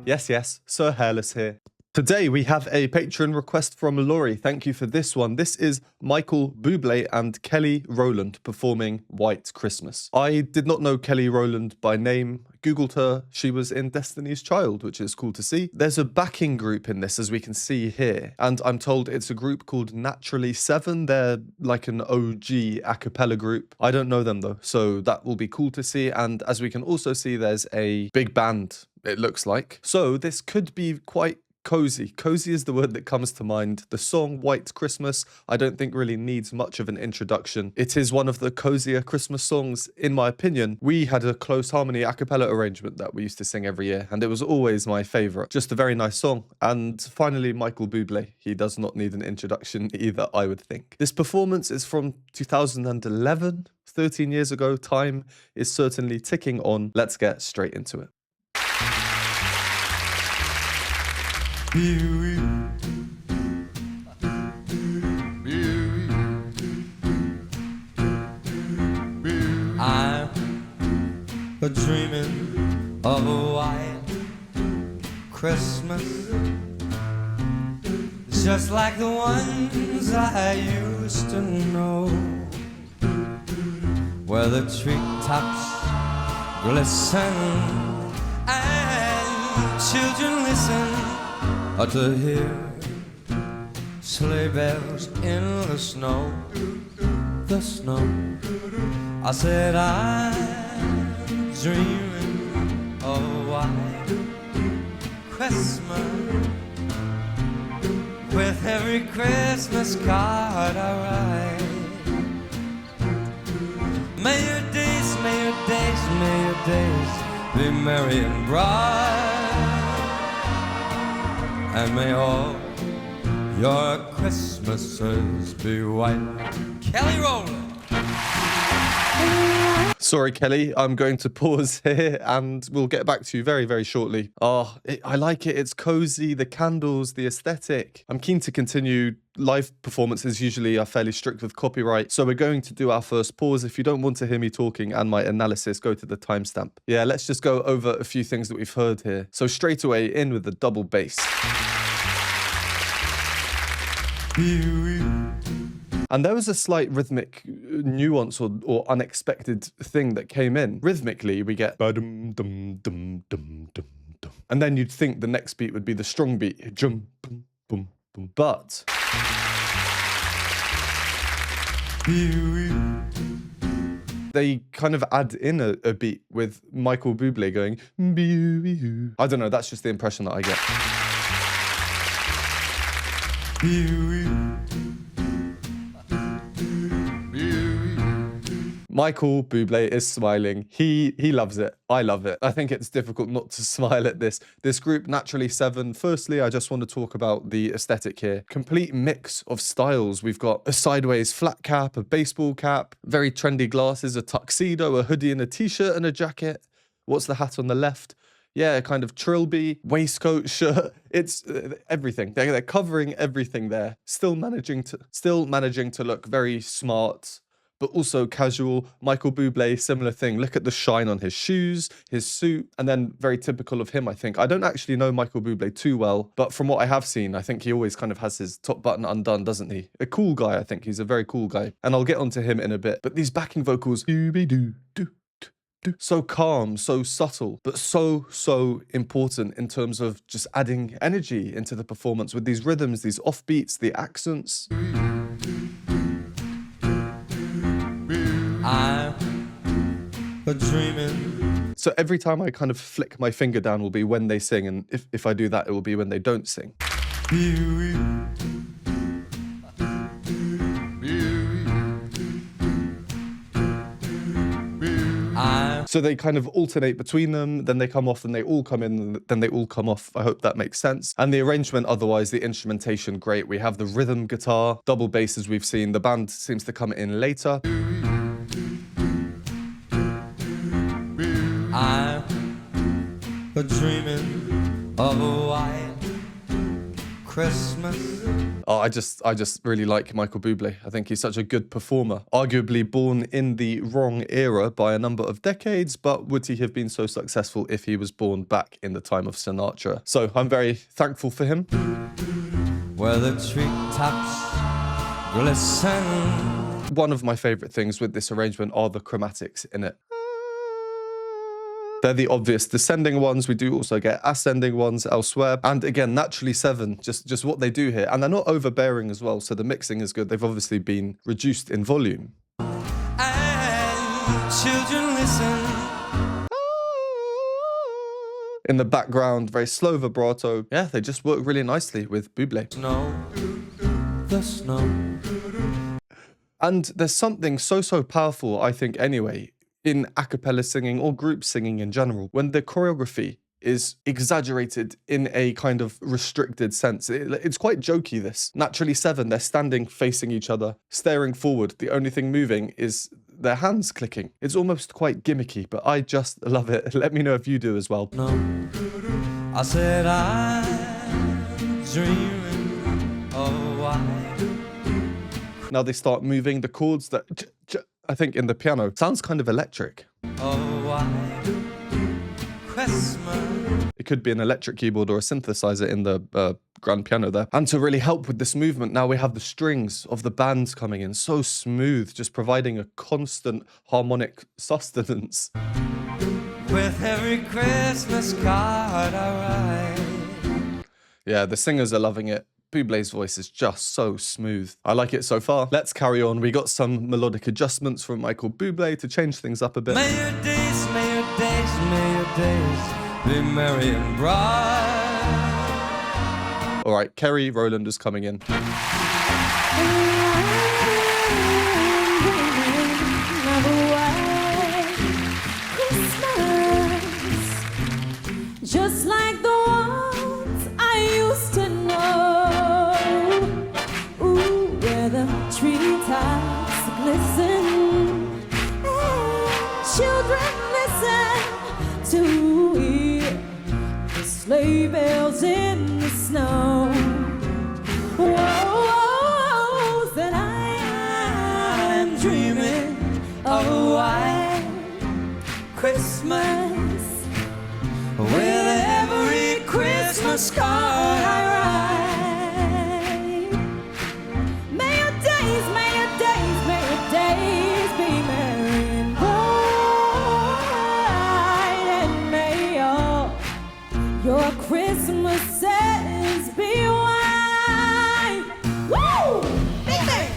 Yes, Sir Hairless here. Today we have a Patreon request from Laurie. Thank you for this one. This is Michael Bublé and Kelly Rowland performing White Christmas. I did not know Kelly Rowland by name. Googled her. She was in Destiny's Child, which is cool to see. There's a backing group in this, as we can see here. And I'm told it's a group called Naturally 7. They're like an OG a cappella group. I don't know them though, so that will be cool to see. And as we can also see, there's a big band, it looks like. So this could be quite cozy. Cozy is the word that comes to mind. The song White Christmas, I don't think really needs much of an introduction. It is one of the cozier Christmas songs, in my opinion. We had a close harmony a cappella arrangement that we used to sing every year, and it was always my favorite. Just a very nice song. And finally, Michael Bublé. He does not need an introduction either, I would think. This performance is from 2011, 13 years ago. Time is certainly ticking on. Let's get straight into it. I'm dreaming of a white Christmas, just like the ones I used to know, where the treetops glisten and children listen to hear sleigh bells in the snow, the snow. I said I'm dreaming of a white Christmas, with every Christmas card I write. May your days, may your days, may your days be merry and bright, and may all your Christmases be white. Kelly Rowland. Sorry, Kelly, I'm going to pause here and we'll get back to you very, very shortly. I like it. It's cozy, the candles, the aesthetic. I'm keen to continue. Live performances usually are fairly strict with copyright, so we're going to do our first pause. If you don't want to hear me talking and my analysis, go to the timestamp. Yeah, let's just go over a few things that we've heard here. So straight away, in with the double bass. And there was a slight rhythmic nuance or unexpected thing that came in. Rhythmically, we get ba-dum, dum, dum, dum, dum, dum. And then you'd think the next beat would be the strong beat. Jum, boom, boom, boom. But they kind of add in a beat with Michael Bublé going, I don't know, that's just the impression that I get. Michael Bublé is smiling. He loves it. I love it. I think it's difficult not to smile at this. This group, Naturally 7. Firstly, I just want to talk about the aesthetic here. Complete mix of styles. We've got a sideways flat cap, a baseball cap, very trendy glasses, a tuxedo, a hoodie and a t-shirt and a jacket. What's the hat on the left? Yeah, kind of trilby, waistcoat, shirt. It's everything. They're covering everything there. Still managing to look very smart, but also casual. Michael Bublé, similar thing. Look at the shine on his shoes, his suit, and then very typical of him, I think. I don't actually know Michael Bublé too well, but from what I have seen, I think he always kind of has his top button undone, doesn't he? A cool guy, I think. He's a very cool guy. And I'll get onto him in a bit. But these backing vocals, doo-be-doo, doo. So calm, so subtle, but so important in terms of just adding energy into the performance with these rhythms, these offbeats, the accents. I'm dreaming. So every time I kind of flick my finger down will be when they sing, and if I do that, it will be when they don't sing. So they kind of alternate between them, then they come off, and they all come in, then they all come off. I hope that makes sense. And the arrangement, otherwise, the instrumentation, great. We have the rhythm guitar, double bass as we've seen. The band seems to come in later. I'm dreaming of a white Christmas. Oh, I just really like Michael Bublé. I think he's such a good performer. Arguably born in the wrong era by a number of decades, but would he have been so successful if he was born back in the time of Sinatra? So I'm very thankful for him. Where the treetops glisten. One of my favorite things with this arrangement are the chromatics in it. They're the obvious descending ones. We do also get ascending ones elsewhere. And again, naturally 7, just what they do here. And they're not overbearing as well, so the mixing is good. They've obviously been reduced in volume. And children listen. In the background, very slow vibrato. Yeah, they just work really nicely with Bublé. Snow, the snow. And there's something so powerful, I think anyway, in a cappella singing or group singing in general, when the choreography is exaggerated in a kind of restricted sense. It's quite jokey, this. Naturally 7, they're standing facing each other, staring forward. The only thing moving is their hands clicking. It's almost quite gimmicky, but I just love it. Let me know if you do as well. No, I said I'm dreaming of white. Now they start moving the chords that I think in the piano sounds kind of electric. Of white Christmas. It could be an electric keyboard or a synthesizer in the grand piano there. And to really help with this movement, now we have the strings of the bands coming in, so smooth, just providing a constant harmonic sustenance. With every Christmas card I write. Yeah, the singers are loving it. Bublé's voice is just so smooth. I like it so far. Let's carry on. We got some melodic adjustments from Michael Bublé to change things up a bit. May your days, may your days, may your days be merry and bright. All right, Kelly Rowland is coming in. Just like the ones I used to know. Ooh, where the treetops glisten. And children listen to hear the sleigh bells in the snow. Whoa, that I'm dreaming of a white Christmas. With every Christmas card I write. May your days, may your days, may your days be merry and bright. And may all your Christmases be white. Woo! Big bang!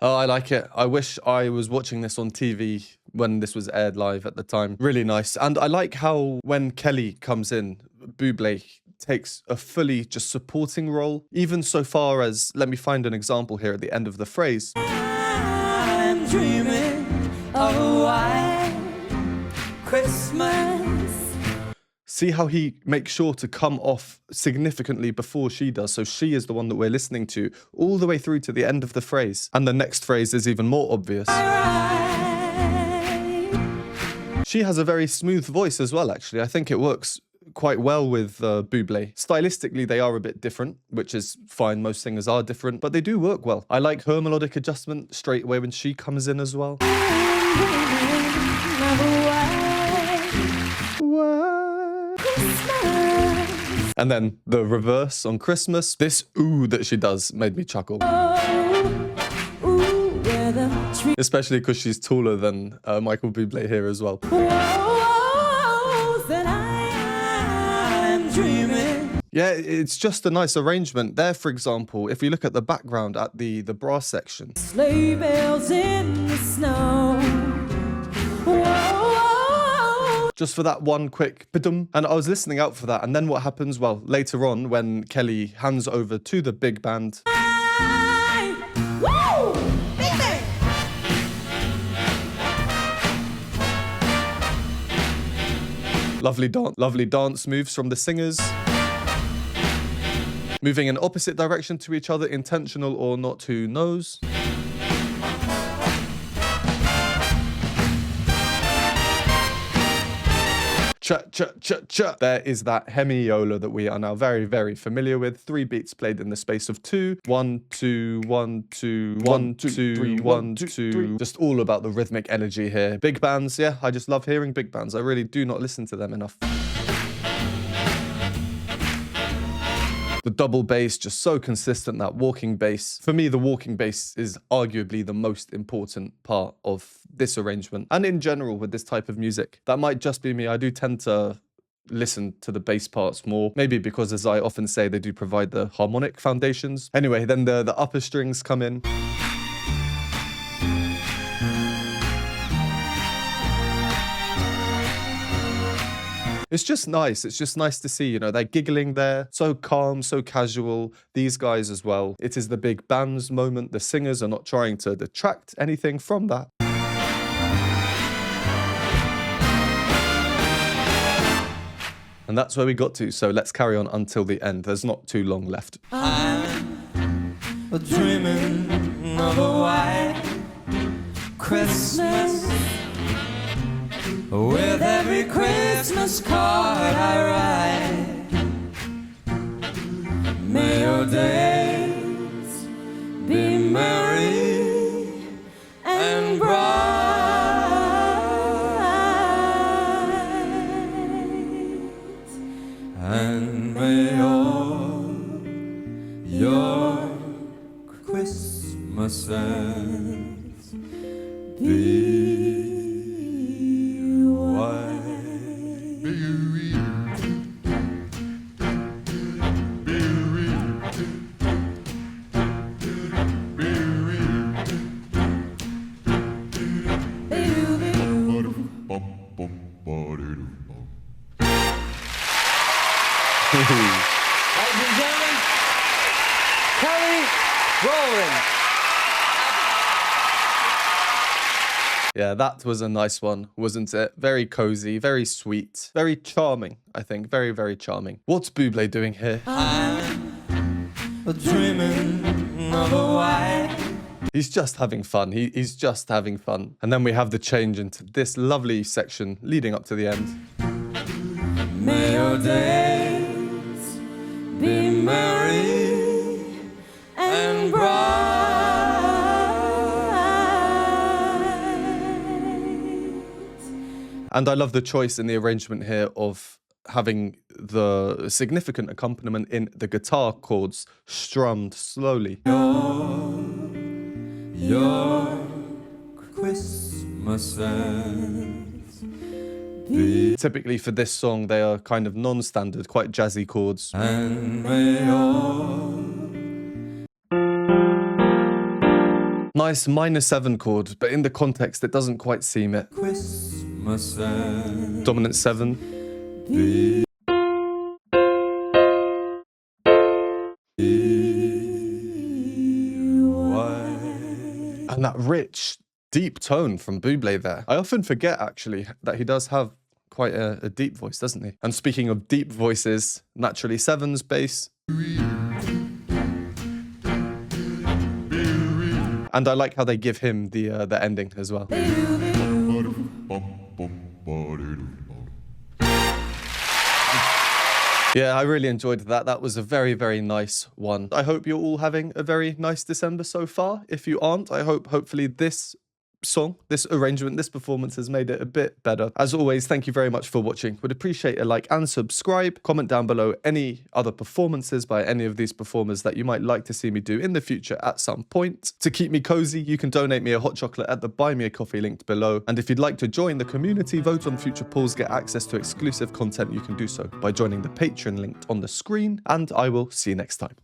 Oh, I like it. I wish I was watching this on TV when this was aired live at the time. Really nice. And I like how when Kelly comes in, Bublé takes a fully just supporting role, even so far as, let me find an example here at the end of the phrase. I'm dreaming of a white Christmas. See how he makes sure to come off significantly before she does. So she is the one that we're listening to all the way through to the end of the phrase. And the next phrase is even more obvious. She has a very smooth voice as well, actually. I think it works quite well with Bublé. Stylistically, they are a bit different, which is fine. Most singers are different, but they do work well. I like her melodic adjustment straight away when she comes in as well. And then the reverse on Christmas. This ooh that she does made me chuckle. Especially because she's taller than Michael Bublé here as well. Yeah, it's just a nice arrangement. There, for example, if you look at the background at the brass section. Sleigh bells in the snow. just for that one quick ba-dum. And I was listening out for that. And then what happens? Well, later on when Kelly hands over to the big band. Woo! Big bang! Lovely dance moves from the singers. Moving in opposite direction to each other, intentional or not, who knows? Cha cha cha cha. There is that hemiola that we are now very, very familiar with. 3 beats played in the space of 2. 1, 2, 1, 2, 1, 2, 3, 1, 2. Just all about the rhythmic energy here. Big bands, yeah, I just love hearing big bands. I really do not listen to them enough. The double bass, just so consistent, that walking bass. For me, the walking bass is arguably the most important part of this arrangement. And in general with this type of music. That might just be me. I do tend to listen to the bass parts more. Maybe because, as I often say, they do provide the harmonic foundations. Anyway, then the upper strings come in. It's just nice. It's just nice to see, you know, they're giggling there. So calm, so casual. These guys as well. It is the big band's moment. The singers are not trying to detract anything from that. And that's where we got to. So let's carry on until the end. There's not too long left. I'm dreaming of a white Christmas. With every Christmas card I write, may your days be merry and bright, and may all your Christmases be Ladies and gentlemen, Kelly Rowland. Yeah, that was a nice one, wasn't it? Very cozy, very sweet, very charming, I think. Very, very charming. What's Bublé doing here? I'm dreaming of a white. He's just having fun. He's just having fun. And then we have the change into this lovely section leading up to the end. May your days be merry and bright. And I love the choice in the arrangement here of having the significant accompaniment in the guitar chords strummed slowly. Your Christmases be. Typically for this song, they are kind of non-standard, quite jazzy chords. And may all Nice minor 7 chord, but in the context, it doesn't quite seem it. Christmases Dominant 7. be. And that rich, deep tone from Bublé there. I often forget, actually, that he does have quite a deep voice, doesn't he? And speaking of deep voices, naturally 7's bass. And I like how they give him the ending as well. Yeah, I really enjoyed that. That was a very, very nice one. I hope you're all having a very nice December so far. If you aren't, I hope hopefully this song, this arrangement, this performance has made it a bit better. As always, thank you very much for watching. Would appreciate a like and subscribe. Comment down below any other performances by any of these performers that you might like to see me do in the future at some point. To keep me cozy, you can donate me a hot chocolate at the Buy Me a Coffee linked below. And if you'd like to join the community, vote on future polls, get access to exclusive content, you can do so by joining the Patreon linked on the screen. And I will see you next time.